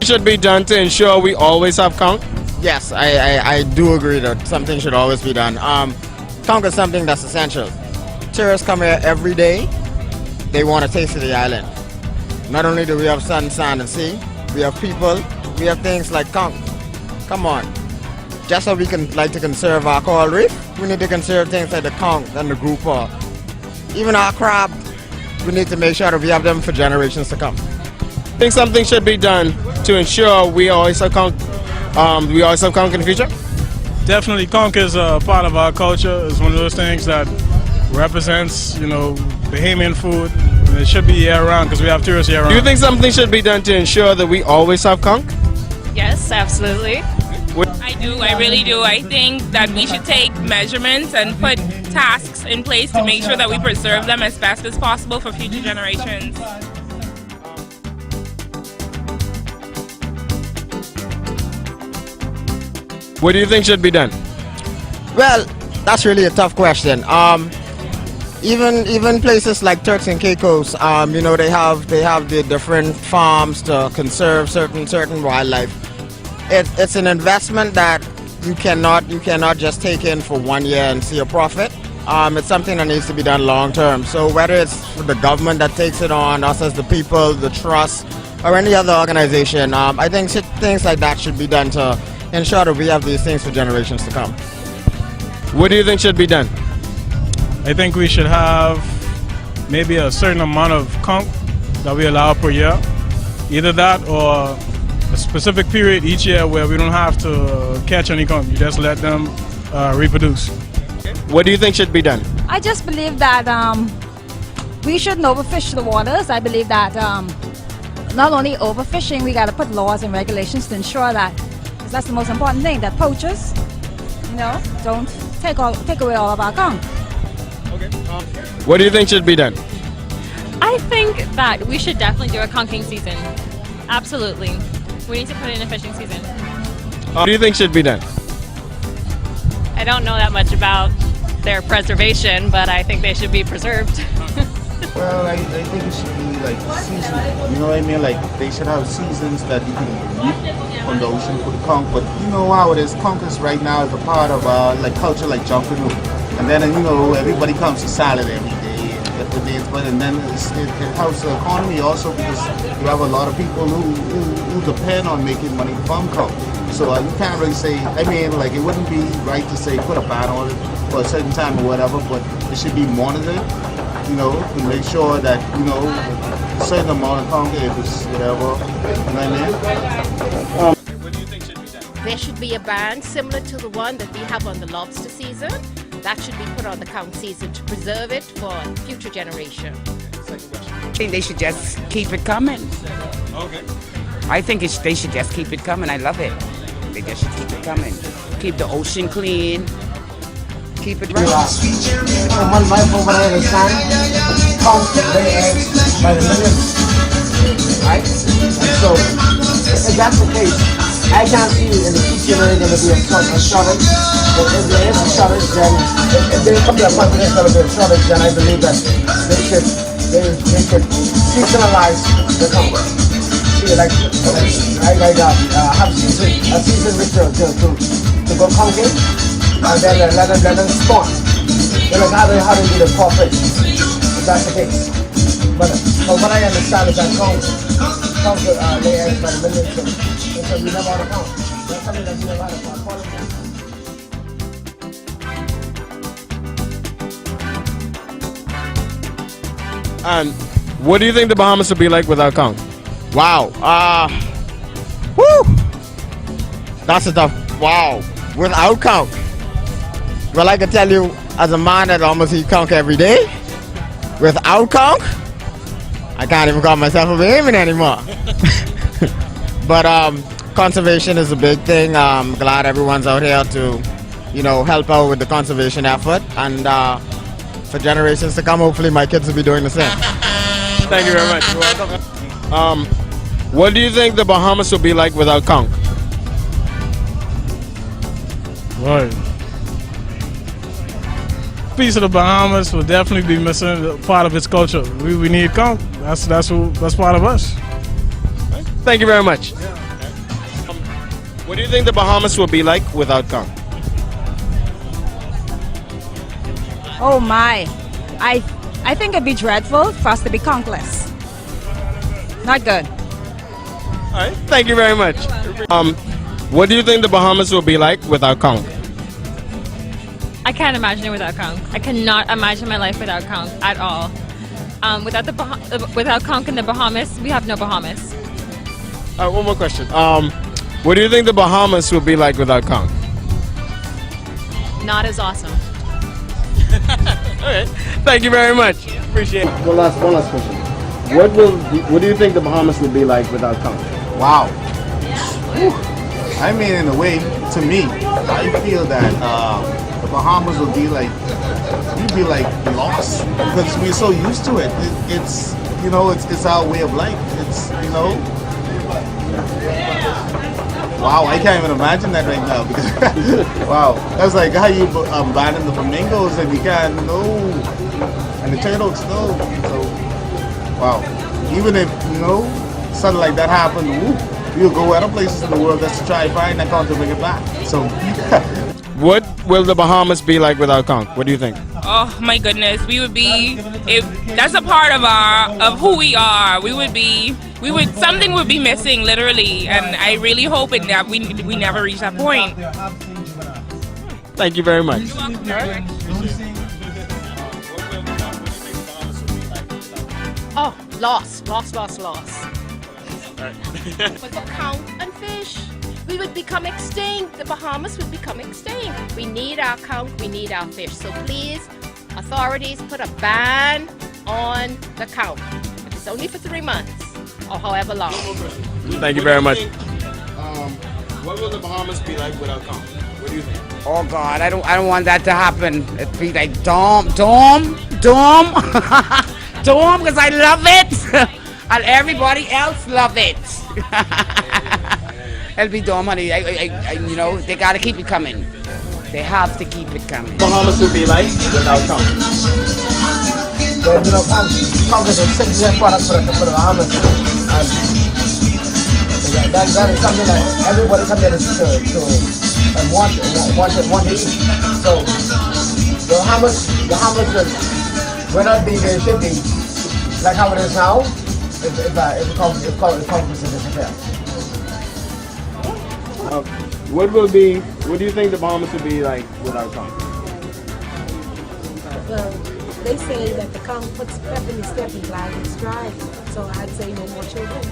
should be done to ensure we always have conch? Yes, I do agree that something should always be done. Conch is something that's essential. Tourists come here every day. They want a taste of the island. Not only do we have sun, sand, and sea, we have people, we have things like conch. Come on. Just so we can like to conserve our coral reef, we need to conserve things like the conch and the grouper. Even our crab, we need to make sure that we have them for generations to come. I think something should be done to ensure we always have conch. We always have conch in the future. Definitely, conch is a part of our culture. It's one of those things that represents, Bahamian food. And it should be year-round because we have tourists year-round. Do you think something should be done to ensure that we always have conch? Yes, absolutely. I do, I really do. I think that we should take measurements and put tasks in place to make sure that we preserve them as best as possible for future generations. What do you think should be done? Well, that's really a tough question. Even places like Turks and Caicos, they have the different farms to conserve certain wildlife. It's an investment that you cannot just take in for 1 year and see a profit. It's something that needs to be done long term. So whether it's for the government that takes it on, us as the people, the trust, or any other organization, I think things like that should be done to ensure that we have these things for generations to come. What do you think should be done? I think we should have maybe a certain amount of conch that we allow per year. Either that or a specific period each year where we don't have to catch any conch. You just let them reproduce. What do you think should be done? I just believe that we shouldn't overfish the waters. I believe that not only overfishing, we got to put laws and regulations to ensure that, because that's the most important thing, that poachers, don't take away all of our conch. What do you think should be done? I think that we should definitely do a conching season. Absolutely. We need to put in a fishing season. What do you think should be done? I don't know that much about their preservation, but I think they should be preserved. Well, I think it should be like seasonal. You know what I mean? Like they should have seasons that you can eat on the ocean for the conch. But you know how it is. Conch is right now is a part of like culture, like jumping. And then everybody comes to salad every day. And then it helps the economy also because you have a lot of people who depend on making money from conch. So you can't really say, it wouldn't be right to say put a ban on it for a certain time or whatever, but it should be monitored, to make sure that, a certain amount of conch is whatever, What do you think should be done? There should be a ban similar to the one that we have on the lobster season. That should be put on the conch season to preserve it for future generations. I think they should just keep it coming. Okay. I think they should just keep it coming. I love it. They just should keep it coming. Keep the ocean clean. Keep it right. From one life over there in the sun, conch lay eggs by the millions. Right? And so, if that's the case, I can't see in the future there going to be a shortage. But if there is a shortage, then if there comes to a point where there's going to be a shortage, then I believe that they should seasonalize the conch. Like have a season to go conching, and then let them spawn. Then how do you do the profit? If that's the case. But from what I understand is that conch lay eggs by the millions, so we never ought to count. That's something that we never ought to follow. And what do you think the Bahamas would be like without conch? Wow. That's a tough. Wow. Without conch. Well, I can tell you, as a man that almost eats conch every day, without conch, I can't even call myself a Bahamian anymore. But conservation is a big thing. I'm glad everyone's out here to, help out with the conservation effort. And for generations to come, hopefully my kids will be doing the same. Thank you very much. You're welcome. What do you think the Bahamas will be like without conch? Right. Piece of the Bahamas will definitely be missing part of its culture. We need conch. That's part of us. Thank you very much. What do you think the Bahamas will be like without Conch? Oh my. I think it'd be dreadful for us to be Conchless. Not good. All right, thank you very much. What do you think the Bahamas will be like without Conch? I can't imagine it without Conch. I cannot imagine my life without Conch at all. Without Conch in the Bahamas, we have no Bahamas. All right, one more question. What do you think the Bahamas will be like without Conch? Not as awesome. Okay, thank you very much. Appreciate it. One last question. What do you think the Bahamas will be like without Conch? Wow. Whew. I mean, in a way, to me, I feel that the Bahamas will be like, we'd be like lost because we're so used to it. It's you know, it's our way of life. It's, you know. Wow, I can't even imagine that right now because wow, that's like how you abandon the flamingos and you can't and the turtles So wow, even if something like that happened, we'll go other places in the world just to try and find that Conch to bring it back. So what will the Bahamas be like without Conch? What do you think? Oh my goodness, we would be, if that's a part of who we are. Something would be missing literally, and I really hope that we never reach that point. Thank you very much. Oh, lost. Without Conch and fish, we would become extinct. The Bahamas would become extinct. We need our Conch, we need our fish. So please, authorities, put a ban on the Conch. If it's only for 3 months or however long. Thank you very much. What will the Bahamas be like without Conch? What do you think? Oh God, I don't want that to happen. It'd be like dom, because I love it, and everybody else love it. It'll be dom, honey. They gotta keep it coming. They have to keep it coming. Bahamas will be like without Conch. Conch is a significant product for the Bahamas. That is something that everybody comes here to want to eat. So the Bahamas will not be where it should be, like how it is now. It's called Pacific. What do you think the Bahamas will be like without Conch? Well, they say that the Conch puts pep in the step and flies in stride. So I'd say no more children.